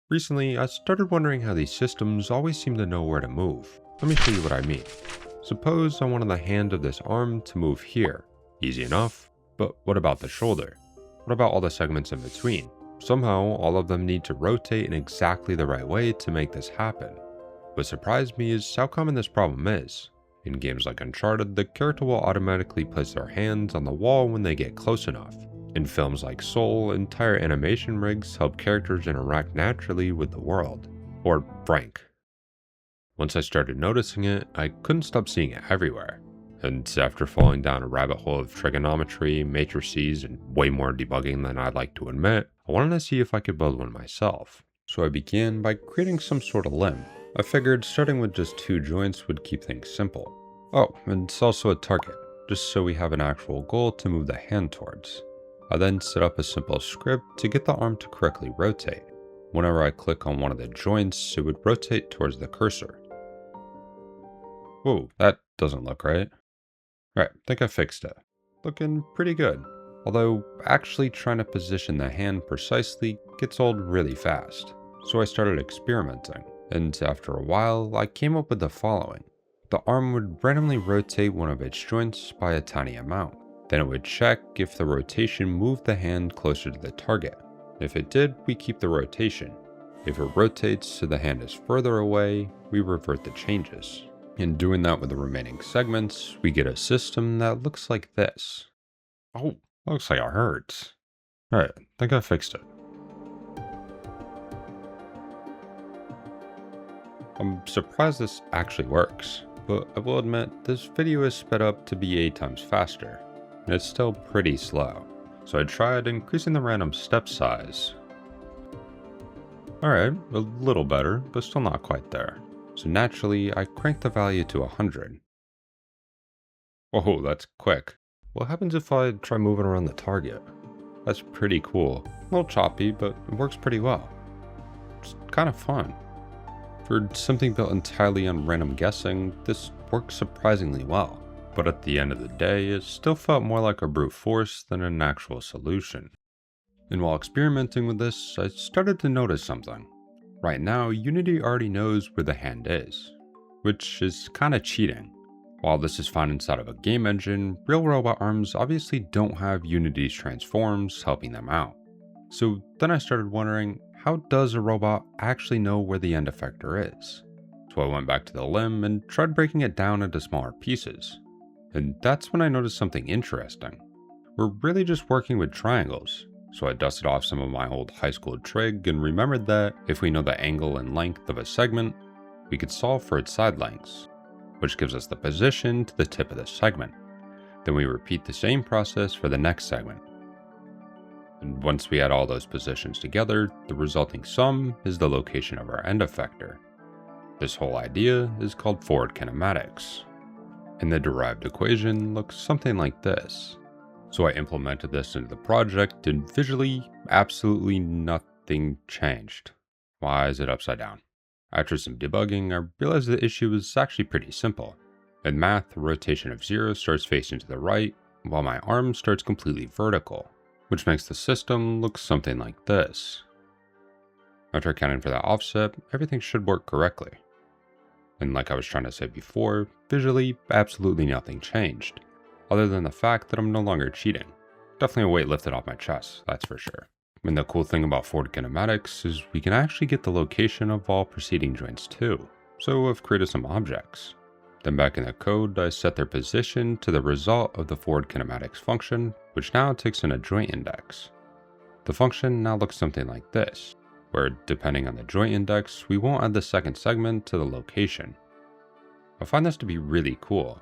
Recently, I started wondering how these systems always seem to know where to move. Let me show you what I mean. Suppose I wanted the hand of this arm to move here. Easy enough. But what about the shoulder? What about all the segments in between? Somehow, all of them need to rotate in exactly the right way to make this happen. What surprised me is how common this problem is. In games like Uncharted, the character will automatically place their hands on the wall when they get close enough. In films like Soul, entire animation rigs help characters interact naturally with the world. Or Frank. Once I started noticing it, I couldn't stop seeing it everywhere. And after falling down a rabbit hole of trigonometry, matrices, and way more debugging than I'd like to admit, I wanted to see if I could build one myself. So I began by creating some sort of limb. I figured starting with just 2 joints would keep things simple. Oh, and it's also a target, just so we have an actual goal to move the hand towards. I then set up a simple script to get the arm to correctly rotate. Whenever I click on one of the joints, it would rotate towards the cursor. Whoa, that doesn't look right. Right, think I fixed it. Looking pretty good. Although, actually trying to position the hand precisely gets old really fast. So I started experimenting, and after a while, I came up with the following. The arm would randomly rotate one of its joints by a tiny amount. Then it would check if the rotation moved the hand closer to the target. If it did, we keep the rotation. If it rotates so the hand is further away, we revert the changes. In doing that with the remaining segments, we get a system that looks like this. Oh, looks like it hurts. Alright, think I fixed it. I'm surprised this actually works, but I will admit this video is sped up to be 8 times faster. And it's still pretty slow, so I tried increasing the random step size. Alright, a little better, but still not quite there. So naturally, I cranked the value to 100. Whoa, that's quick. What happens if I try moving around the target? That's pretty cool. A little choppy, but it works pretty well. It's kind of fun. For something built entirely on random guessing, this works surprisingly well. But at the end of the day, it still felt more like a brute force than an actual solution. And while experimenting with this, I started to notice something. Right now, Unity already knows where the hand is, which is kinda cheating. While this is fine inside of a game engine, real robot arms obviously don't have Unity's transforms helping them out. So then I started wondering, how does a robot actually know where the end effector is? So I went back to the limb and tried breaking it down into smaller pieces. And that's when I noticed something interesting. We're really just working with triangles. So I dusted off some of my old high school trig and remembered that if we know the angle and length of a segment, we could solve for its side lengths, which gives us the position to the tip of the segment. Then we repeat the same process for the next segment. And once we add all those positions together, the resulting sum is the location of our end effector. This whole idea is called forward kinematics. And the derived equation looks something like this. So I implemented this into the project and visually, absolutely nothing changed. Why is it upside down? After some debugging, I realized the issue was actually pretty simple. In math, the rotation of 0 starts facing to the right, while my arm starts completely vertical, which makes the system look something like this. After accounting for that offset, everything should work correctly. And like I was trying to say before, visually, absolutely nothing changed. Other than the fact that I'm no longer cheating. Definitely a weight lifted off my chest, that's for sure. And the cool thing about forward kinematics is we can actually get the location of all preceding joints too. So I've created some objects. Then back in the code, I set their position to the result of the forward kinematics function, which now takes in a joint index. The function now looks something like this, where depending on the joint index, we won't add the second segment to the location. I find this to be really cool.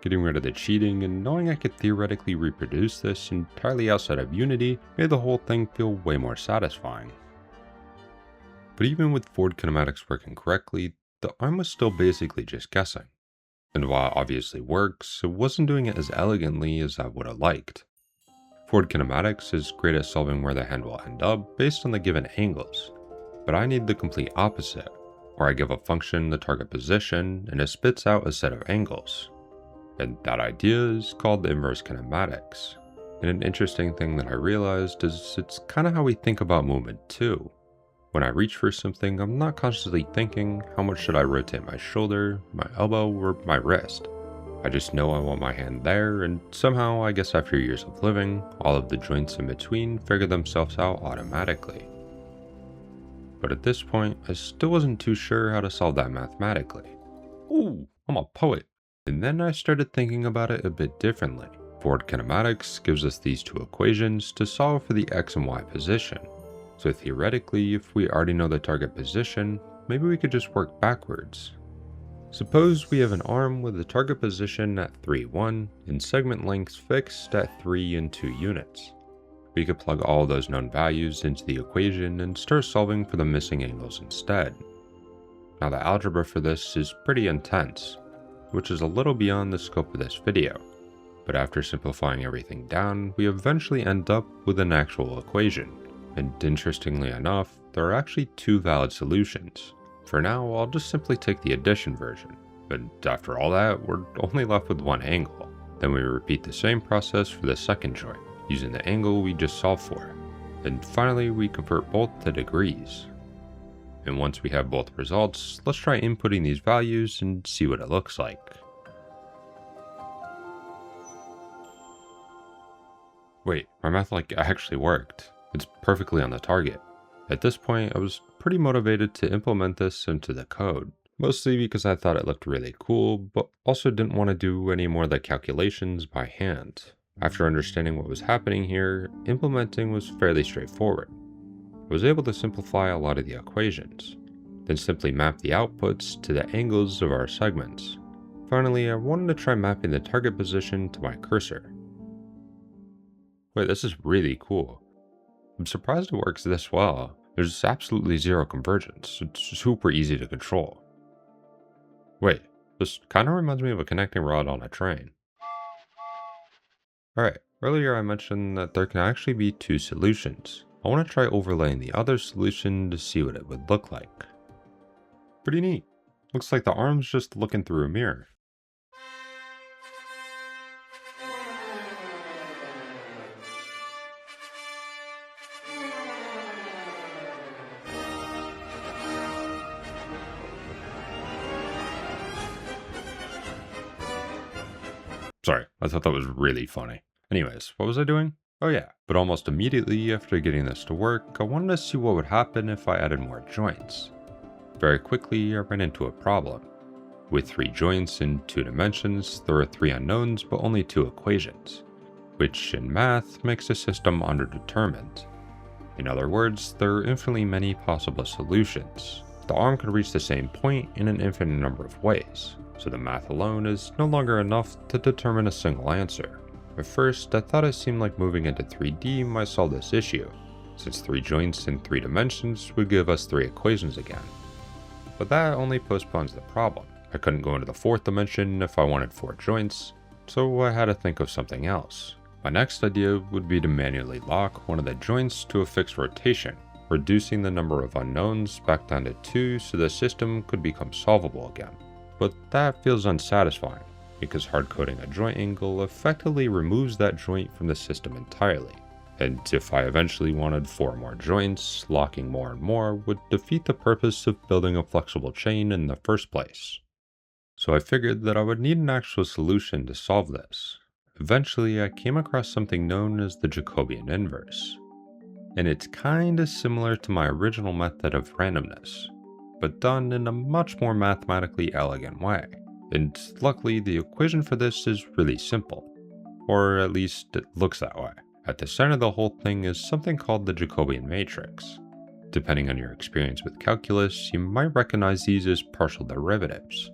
Getting rid of the cheating and knowing I could theoretically reproduce this entirely outside of Unity made the whole thing feel way more satisfying. But even with forward kinematics working correctly, the arm was still basically just guessing. And while it obviously works, it wasn't doing it as elegantly as I would have liked. Forward kinematics is great at solving where the hand will end up based on the given angles, but I need the complete opposite, where I give a function the target position and it spits out a set of angles. And that idea is called the inverse kinematics. And an interesting thing that I realized is it's kind of how we think about movement too. When I reach for something, I'm not constantly thinking, how much should I rotate my shoulder, my elbow, or my wrist? I just know I want my hand there, and somehow, I guess after years of living, all of the joints in between figure themselves out automatically. But at this point, I still wasn't too sure how to solve that mathematically. Ooh, I'm a poet. And then I started thinking about it a bit differently. Ford Kinematics gives us these two equations to solve for the x and y position. So theoretically, if we already know the target position, maybe we could just work backwards. Suppose we have an arm with the target position at 3, 1, and segment lengths fixed at 3 and 2 units. We could plug all those known values into the equation and start solving for the missing angles instead. Now the algebra for this is pretty intense, which is a little beyond the scope of this video, but after simplifying everything down, we eventually end up with an actual equation. And interestingly enough, there are actually two valid solutions. For now, I'll just simply take the addition version, but after all that, we're only left with one angle. Then we repeat the same process for the second joint, using the angle we just solved for. And finally, we convert both to degrees. And once we have both results, let's try inputting these values and see what it looks like. Wait, my math actually worked. It's perfectly on the target. At this point, I was pretty motivated to implement this into the code, mostly because I thought it looked really cool, but also didn't want to do any more of the calculations by hand. After understanding what was happening here, implementing was fairly straightforward. I was able to simplify a lot of the equations, then simply map the outputs to the angles of our segments. Finally, I wanted to try mapping the target position to my cursor. Wait, this is really cool. I'm surprised it works this well. There's absolutely zero convergence. It's super easy to control. Wait, this kind of reminds me of a connecting rod on a train. Alright, earlier I mentioned that there can actually be two solutions. I want to try overlaying the other solution to see what it would look like. Pretty neat. Looks like the arm's just looking through a mirror. Sorry, I thought that was really funny. Anyways, what was I doing? Oh yeah, but almost immediately after getting this to work, I wanted to see what would happen if I added more joints. Very quickly, I ran into a problem. With 3 joints in 2 dimensions, there are 3 unknowns but only 2 equations, which in math makes the system underdetermined. In other words, there are infinitely many possible solutions. The arm could reach the same point in an infinite number of ways, so the math alone is no longer enough to determine a single answer. At first, I thought it seemed like moving into 3D might solve this issue, since 3 joints in 3 dimensions would give us 3 equations again. But that only postpones the problem. I couldn't go into the 4th dimension if I wanted 4 joints, so I had to think of something else. My next idea would be to manually lock one of the joints to a fixed rotation, reducing the number of unknowns back down to 2 so the system could become solvable again. But that feels unsatisfying, because hard-coding a joint angle effectively removes that joint from the system entirely. And if I eventually wanted 4 more joints, locking more and more would defeat the purpose of building a flexible chain in the first place. So I figured that I would need an actual solution to solve this. Eventually, I came across something known as the Jacobian Inverse. And it's kinda similar to my original method of randomness, but done in a much more mathematically elegant way. And luckily, the equation for this is really simple. Or at least it looks that way. At the center of the whole thing is something called the Jacobian matrix. Depending on your experience with calculus, you might recognize these as partial derivatives.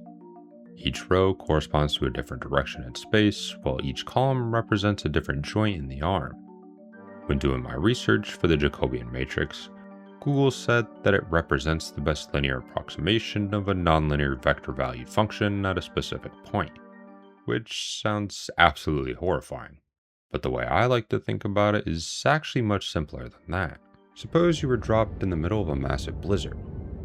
Each row corresponds to a different direction in space, while each column represents a different joint in the arm. When doing my research for the Jacobian matrix, Google said that it represents the best linear approximation of a nonlinear vector valued function at a specific point, which sounds absolutely horrifying. But the way I like to think about it is actually much simpler than that. Suppose you were dropped in the middle of a massive blizzard.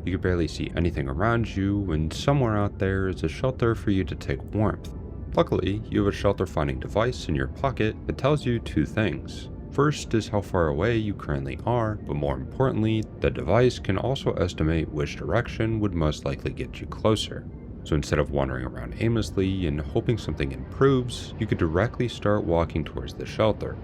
You could barely see anything around you, and somewhere out there is a shelter for you to take warmth. Luckily, you have a shelter finding device in your pocket that tells you 2 things. First is how far away you currently are, but more importantly, the device can also estimate which direction would most likely get you closer. So instead of wandering around aimlessly and hoping something improves, you could directly start walking towards the shelter.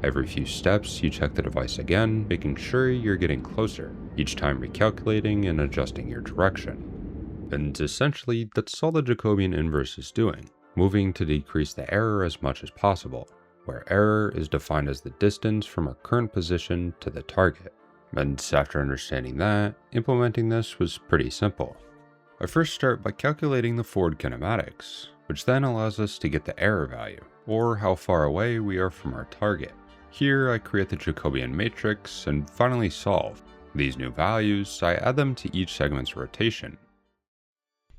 Every few steps, you check the device again, making sure you're getting closer, each time recalculating and adjusting your direction. And essentially, that's all the Jacobian inverse is doing, moving to decrease the error as much as possible, where error is defined as the distance from our current position to the target. And after understanding that, implementing this was pretty simple. I first start by calculating the forward kinematics, which then allows us to get the error value, or how far away we are from our target. Here I create the Jacobian matrix and finally solve. These new values, I add them to each segment's rotation.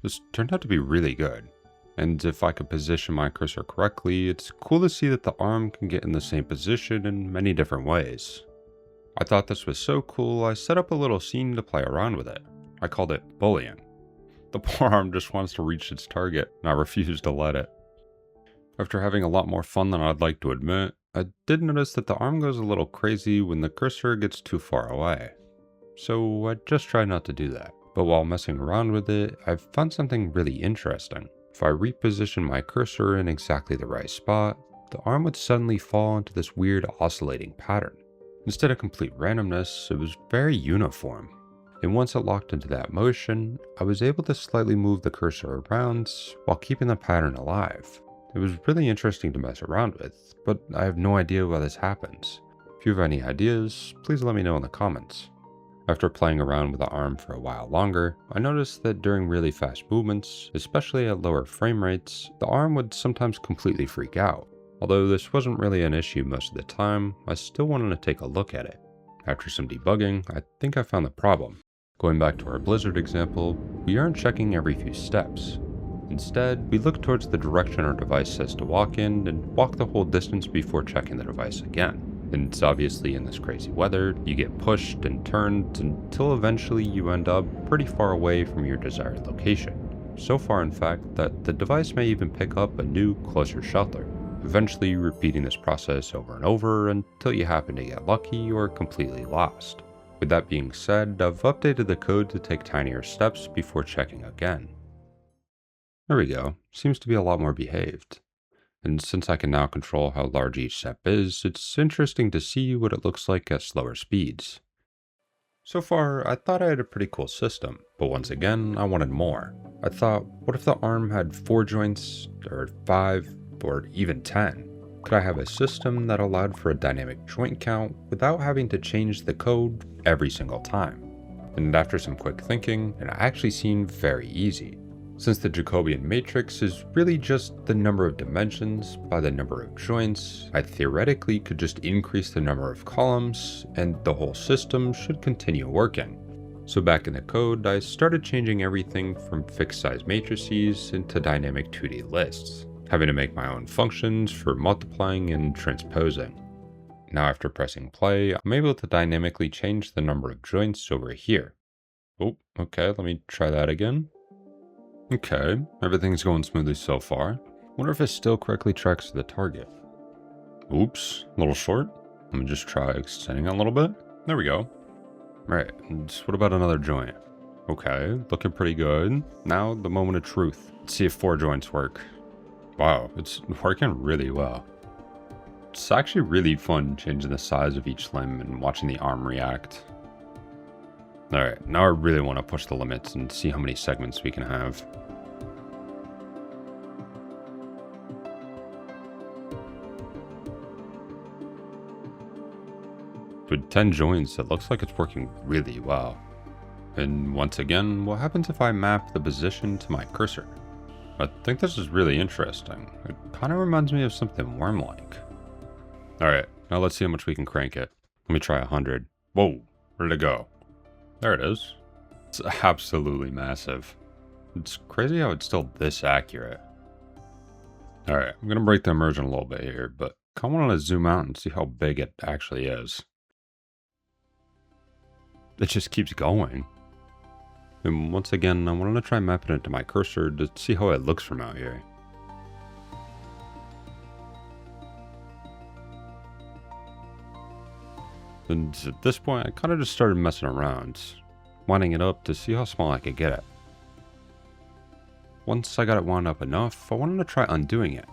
This turned out to be really good, and if I could position my cursor correctly, it's cool to see that the arm can get in the same position in many different ways. I thought this was so cool, I set up a little scene to play around with it. I called it bullying. The poor arm just wants to reach its target, and I refuse to let it. After having a lot more fun than I'd like to admit, I did notice that the arm goes a little crazy when the cursor gets too far away. So I just try not to do that. But while messing around with it, I've found something really interesting. If I reposition my cursor in exactly the right spot, the arm would suddenly fall into this weird oscillating pattern. Instead of complete randomness, it was very uniform. And once it locked into that motion, I was able to slightly move the cursor around while keeping the pattern alive. It was really interesting to mess around with, but I have no idea why this happens. If you have any ideas, please let me know in the comments. After playing around with the arm for a while longer, I noticed that during really fast movements, especially at lower frame rates, the arm would sometimes completely freak out. Although this wasn't really an issue most of the time, I still wanted to take a look at it. After some debugging, I think I found the problem. Going back to our Blizzard example, we aren't checking every few steps. Instead, we look towards the direction our device says to walk in and walk the whole distance before checking the device again. And obviously in this crazy weather, you get pushed and turned until eventually you end up pretty far away from your desired location. So far in fact that the device may even pick up a new, closer shelter, eventually repeating this process over and over until you happen to get lucky or completely lost. With that being said, I've updated the code to take tinier steps before checking again. There we go, seems to be a lot more behaved. And since I can now control how large each step is, it's interesting to see what it looks like at slower speeds. So far, I thought I had a pretty cool system, but once again, I wanted more. I thought, what if the arm had 4 joints, or 5, or even 10? Could I have a system that allowed for a dynamic joint count without having to change the code every single time? And after some quick thinking, it actually seemed very easy. Since the Jacobian matrix is really just the number of dimensions by the number of joints, I theoretically could just increase the number of columns and the whole system should continue working. So back in the code, I started changing everything from fixed size matrices into dynamic 2D lists, having to make my own functions for multiplying and transposing. Now after pressing play, I'm able to dynamically change the number of joints over here. Oh, okay, let me try that again. Okay, everything's going smoothly so far. Wonder if it still correctly tracks to the target. Oops, a little short. Let me just try extending it a little bit. There we go. Right, and what about another joint? Okay, looking pretty good. Now, the moment of truth. Let's see if 4 joints work. Wow, it's working really well. It's actually really fun changing the size of each limb and watching the arm react. Alright, now I really want to push the limits and see how many segments we can have. With 10 joints, it looks like it's working really well. And once again, what happens if I map the position to my cursor? I think this is really interesting. It kind of reminds me of something worm-like. Alright, now let's see how much we can crank it. Let me try 100. Whoa, where'd it go? There it is. It's absolutely massive. It's crazy how it's still this accurate. Alright, I'm going to break the immersion a little bit here, but I kind of want to zoom out and see how big it actually is. It just keeps going. And once again, I wanted to try mapping it to my cursor to see how it looks from out here. And at this point, I kind of just started messing around, winding it up to see how small I could get it. Once I got it wound up enough, I wanted to try undoing it,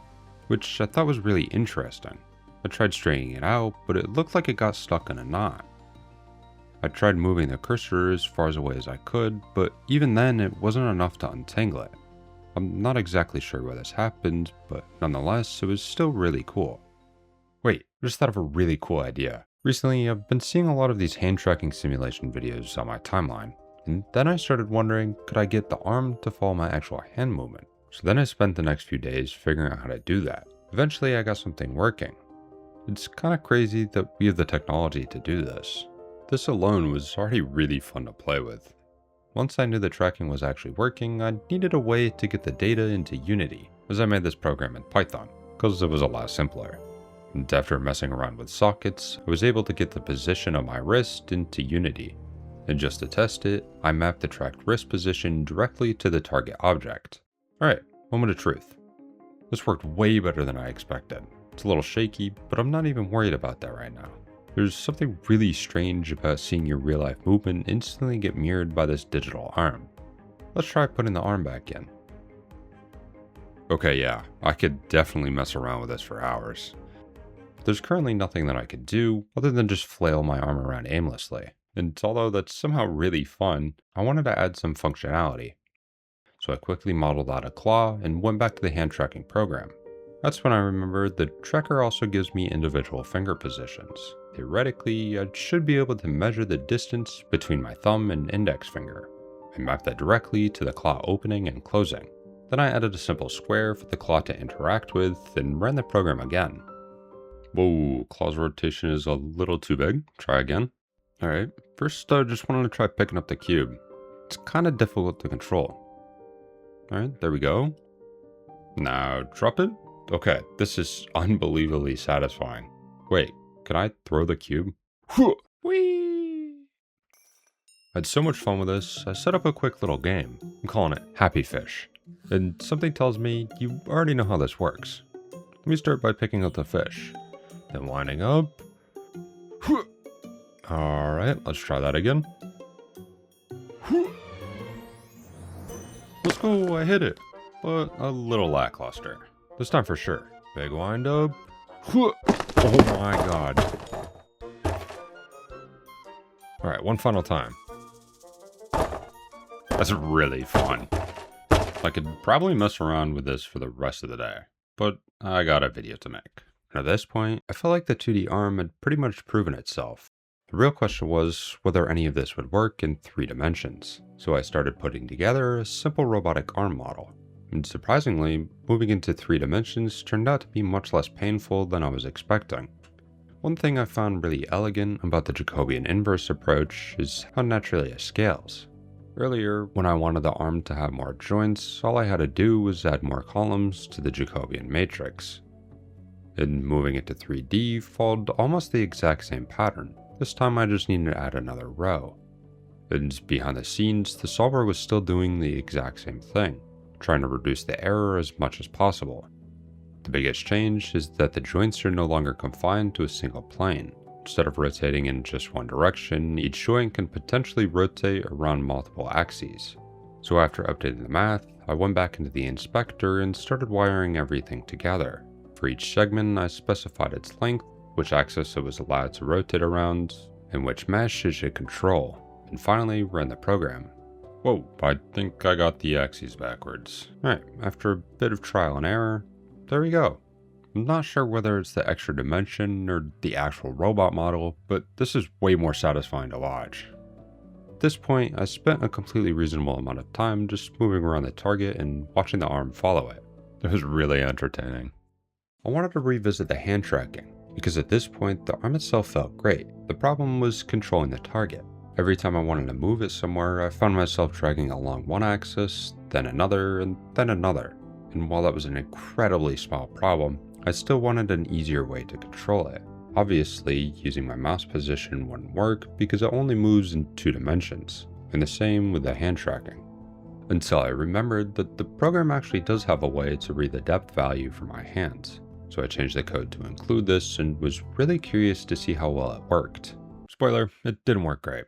which I thought was really interesting. I tried straightening it out, but it looked like it got stuck in a knot. I tried moving the cursor as far away as I could, but even then it wasn't enough to untangle it. I'm not exactly sure why this happened, but nonetheless, it was still really cool. Wait, I just thought of a really cool idea. Recently, I've been seeing a lot of these hand tracking simulation videos on my timeline, and then I started wondering, could I get the arm to follow my actual hand movement? So then I spent the next few days figuring out how to do that. Eventually, I got something working. It's kind of crazy that we have the technology to do this. This alone was already really fun to play with. Once I knew the tracking was actually working, I needed a way to get the data into Unity, as I made this program in Python, because it was a lot simpler. And after messing around with sockets, I was able to get the position of my wrist into Unity. And just to test it, I mapped the tracked wrist position directly to the target object. Alright, moment of truth. This worked way better than I expected. It's a little shaky, but I'm not even worried about that right now. There's something really strange about seeing your real-life movement instantly get mirrored by this digital arm. Let's try putting the arm back in. Okay, yeah, I could definitely mess around with this for hours. There's currently nothing that I could do other than just flail my arm around aimlessly. And although that's somehow really fun, I wanted to add some functionality. So I quickly modeled out a claw and went back to the hand tracking program. That's when I remembered the tracker also gives me individual finger positions. Theoretically, I should be able to measure the distance between my thumb and index finger. I mapped that directly to the claw opening and closing. Then I added a simple square for the claw to interact with and ran the program again. Whoa, claw's rotation is a little too big. Try again. Alright, first I just wanted to try picking up the cube. It's kind of difficult to control. Alright, there we go. Now drop it. Okay, this is unbelievably satisfying. Wait, can I throw the cube? Whee! I had so much fun with this, I set up a quick little game. I'm calling it Happy Fish. And something tells me you already know how this works. Let me start by picking up the fish. Then winding up. Alright, let's try that again. Let's go, I hit it. But a little lackluster. This time for sure. Big wind up. Oh my god. Alright, one final time. That's really fun. I could probably mess around with this for the rest of the day, but I got a video to make. And at this point, I felt like the 2D arm had pretty much proven itself. The real question was whether any of this would work in 3 dimensions. So I started putting together a simple robotic arm model. And surprisingly, moving into 3 dimensions turned out to be much less painful than I was expecting. One thing I found really elegant about the Jacobian Inverse approach is how naturally it scales. Earlier, when I wanted the arm to have more joints, all I had to do was add more columns to the Jacobian matrix. And moving into 3D followed almost the exact same pattern. This time I just needed to add another row. And behind the scenes, the solver was still doing the exact same thing, trying to reduce the error as much as possible. The biggest change is that the joints are no longer confined to a single plane. Instead of rotating in just one direction, each joint can potentially rotate around multiple axes. So after updating the math, I went back into the inspector and started wiring everything together. For each segment, I specified its length, which axis it was allowed to rotate around, and which mesh it should control, and finally ran the program. Whoa, I think I got the axes backwards. Alright, after a bit of trial and error, there we go. I'm not sure whether it's the extra dimension or the actual robot model, but this is way more satisfying to watch. At this point, I spent a completely reasonable amount of time just moving around the target and watching the arm follow it. It was really entertaining. I wanted to revisit the hand tracking, because at this point the arm itself felt great. The problem was controlling the target. Every time I wanted to move it somewhere, I found myself dragging along one axis, then another, and then another. And while that was an incredibly small problem, I still wanted an easier way to control it. Obviously, using my mouse position wouldn't work because it only moves in 2 dimensions, and the same with the hand tracking. Until I remembered that the program actually does have a way to read the depth value for my hands. So I changed the code to include this and was really curious to see how well it worked. Spoiler, it didn't work great.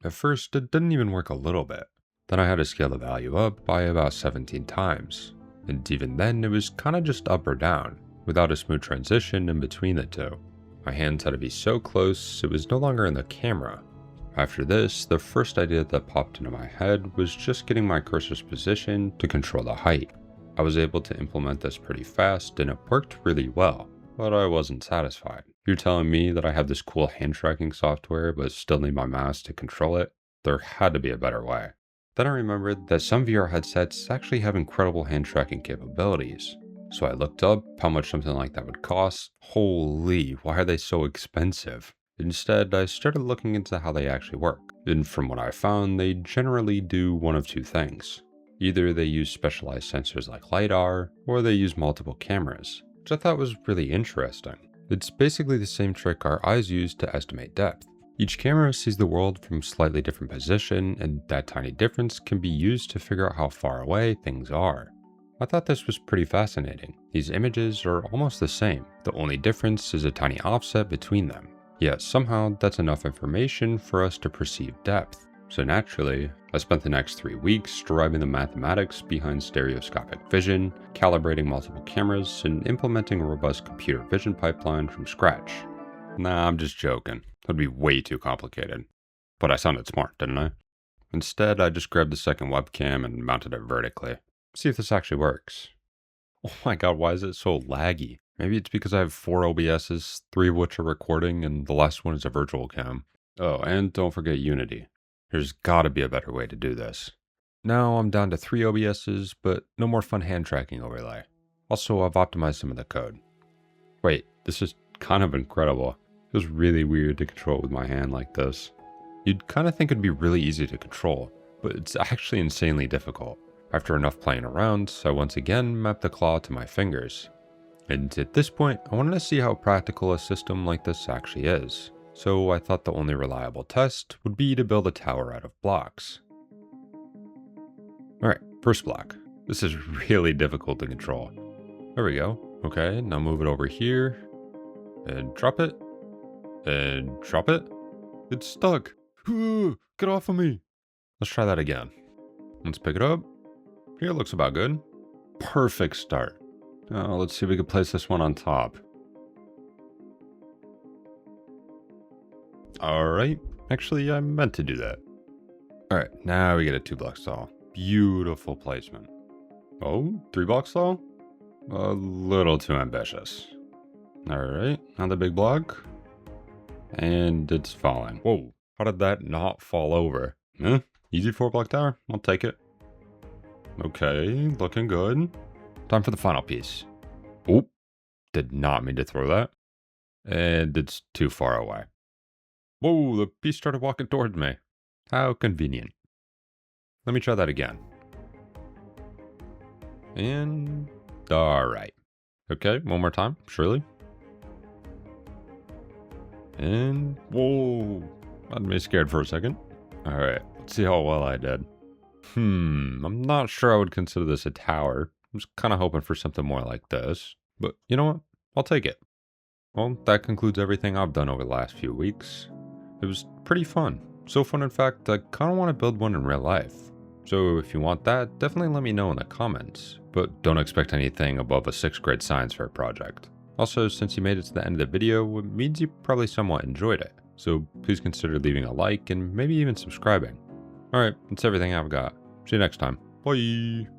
At first, it didn't even work a little bit. Then I had to scale the value up by about 17 times. And even then, it was kind of just up or down, without a smooth transition in between the two. My hands had to be so close, it was no longer in the camera. After this, the first idea that popped into my head was just getting my cursor's position to control the height. I was able to implement this pretty fast and it worked really well, but I wasn't satisfied. You're telling me that I have this cool hand tracking software but still need my mouse to control it? There had to be a better way. Then I remembered that some VR headsets actually have incredible hand tracking capabilities. So I looked up how much something like that would cost. Holy, why are they so expensive? Instead, I started looking into how they actually work. And from what I found, they generally do one of two things. Either they use specialized sensors like LiDAR, or they use multiple cameras, which I thought was really interesting. It's basically the same trick our eyes use to estimate depth. Each camera sees the world from a slightly different position, and that tiny difference can be used to figure out how far away things are. I thought this was pretty fascinating. These images are almost the same, the only difference is a tiny offset between them. Yet somehow that's enough information for us to perceive depth. So naturally, I spent the next 3 weeks deriving the mathematics behind stereoscopic vision, calibrating multiple cameras, and implementing a robust computer vision pipeline from scratch. Nah, I'm just joking. That'd be way too complicated. But I sounded smart, didn't I? Instead, I just grabbed the second webcam and mounted it vertically. See if this actually works. Oh my god, why is it so laggy? Maybe it's because I have 4 OBSs, 3 of which are recording, and the last one is a virtual cam. Oh, and don't forget Unity. There's gotta be a better way to do this. Now I'm down to 3 OBSs, but no more fun hand tracking overlay. Also, I've optimized some of the code. Wait, this is kind of incredible. It feels really weird to control with my hand like this. You'd kind of think it'd be really easy to control, but it's actually insanely difficult. After enough playing around, I once again mapped the claw to my fingers. And at this point, I wanted to see how practical a system like this actually is. So I thought the only reliable test would be to build a tower out of blocks. Alright, first block. This is really difficult to control. There we go. Okay, now move it over here. And drop it. And drop it. It's stuck. Get off of me. Let's try that again. Let's pick it up. Here, looks about good. Perfect start. Now let's see if we can place this one on top. Alright. Actually, I meant to do that. Alright, now we get a 2-block stall. Beautiful placement. Oh, 3-block stall? A little too ambitious. Alright, now the big block. And it's falling. Whoa, how did that not fall over? Easy 4-block tower. I'll take it. Okay, looking good. Time for the final piece. Oh, did not mean to throw that. And it's too far away. Whoa, the piece started walking towards me. How convenient. Let me try that again. And alright. Okay, one more time, surely. And whoa, got me scared for a second. Alright, let's see how well I did. I'm not sure I would consider this a tower. I was kind of hoping for something more like this. But you know what? I'll take it. Well, that concludes everything I've done over the last few weeks. It was pretty fun. So fun, in fact, I kind of want to build one in real life. So if you want that, definitely let me know in the comments. But don't expect anything above a 6th grade science fair project. Also, since you made it to the end of the video, it means you probably somewhat enjoyed it. So please consider leaving a like and maybe even subscribing. Alright, that's everything I've got. See you next time. Bye!